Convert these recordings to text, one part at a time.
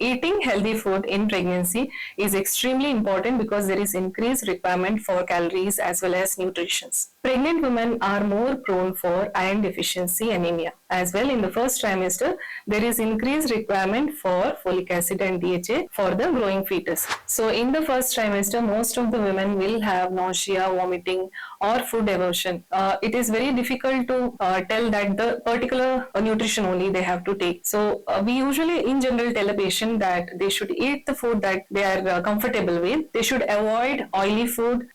Eating healthy food in pregnancy is extremely important because there is increased requirement for calories as well as nutrition. Pregnant women are more prone for iron deficiency anemia. As well, in the first trimester, there is increased requirement for folic acid and DHA for the growing fetus. So, in the first trimester, most of the women will have nausea, vomiting, or food aversion. It is very difficult to tell that the particular nutrition only they have to take. So, we usually in general tell a patient that they should eat the food that they are comfortable with. They should avoid oily food,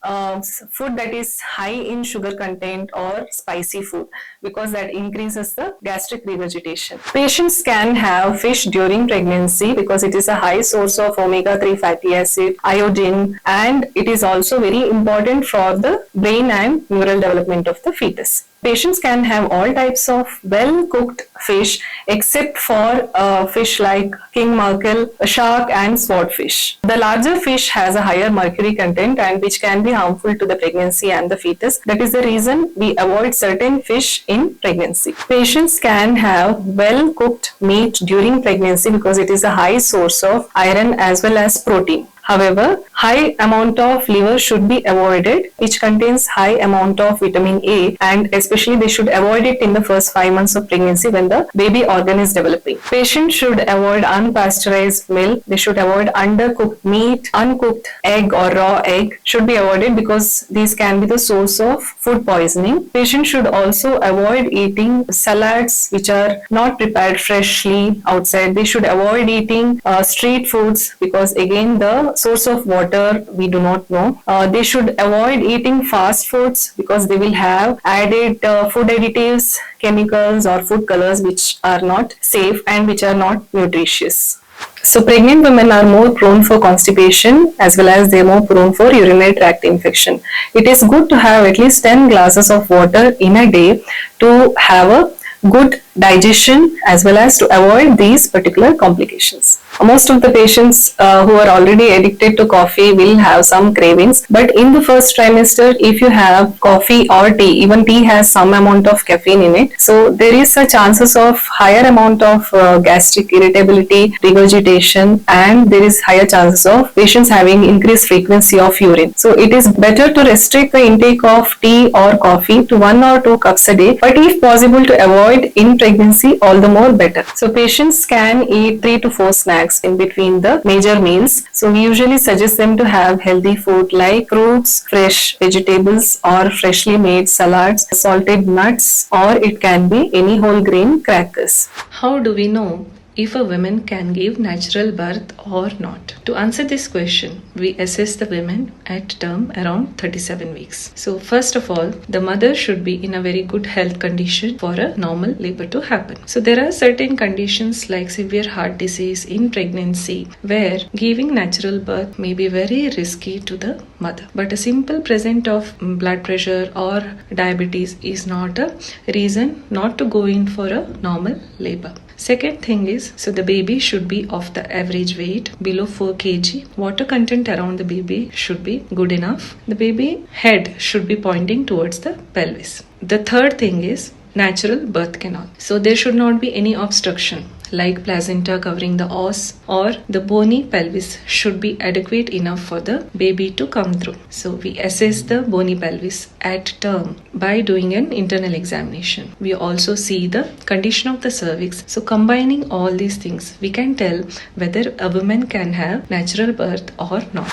food that is high in sugar content or spicy food because that increases the gastric regurgitation. Patients can have fish during pregnancy because it is a high source of omega-3 fatty acid, iodine, and it is also very important for the brain and neural development of the fetus. Patients can have all types of well-cooked fish except for fish like king mackerel, shark and swordfish. The larger fish has a higher mercury content and which can be harmful to the pregnancy and the fetus. That is the reason we avoid certain fish in pregnancy. Patients can have well-cooked meat during pregnancy because it is a high source of iron as well as protein. However, high amount of liver should be avoided, which contains high amount of vitamin A, and especially they should avoid it in the first 5 months of pregnancy when the baby organ is developing. Patients should avoid unpasteurized milk. They should avoid undercooked meat, uncooked egg or raw egg should be avoided because these can be the source of food poisoning. Patients should also avoid eating salads which are not prepared freshly outside. They should avoid eating street foods because again the source of water we do not know. They should avoid eating fast foods because they will have added food additives, chemicals or food colors which are not safe and which are not nutritious. So pregnant women are more prone for constipation as well as they are more prone for urinary tract infection. It is good to have at least 10 glasses of water in a day to have a good digestion as well as to avoid these particular complications. Most of the patients who are already addicted to coffee will have some cravings, but in the first trimester if you have coffee or tea, even tea has some amount of caffeine in it, so there is a chances of higher amount of gastric irritability, regurgitation, and there is higher chances of patients having increased frequency of urine. So it is better to restrict the intake of tea or coffee to 1 or 2 cups a day, but if possible to avoid in pregnancy, all the more better. So patients can eat 3 to 4 snacks in between the major meals. So we usually suggest them to have healthy food like fruits, fresh vegetables or freshly made salads, salted nuts, or it can be any whole grain crackers. How do we know if a woman can give natural birth or not? To answer this question, we assess the women at term around 37 weeks. So first of all, the mother should be in a very good health condition for a normal labor to happen. So there are certain conditions like severe heart disease in pregnancy where giving natural birth may be very risky to the mother. But a simple present of blood pressure or diabetes is not a reason not to go in for a normal labor. Second thing is, so the baby should be of the average weight below 4 kg. Water content around the baby should be good enough. The baby head should be pointing towards the pelvis. The third thing is natural birth canal. So there should not be any obstruction like placenta covering the os, or the bony pelvis should be adequate enough for the baby to come through. So we assess the bony pelvis at term by doing an internal examination. We also see the condition of the cervix. So combining all these things, we can tell whether a woman can have natural birth or not.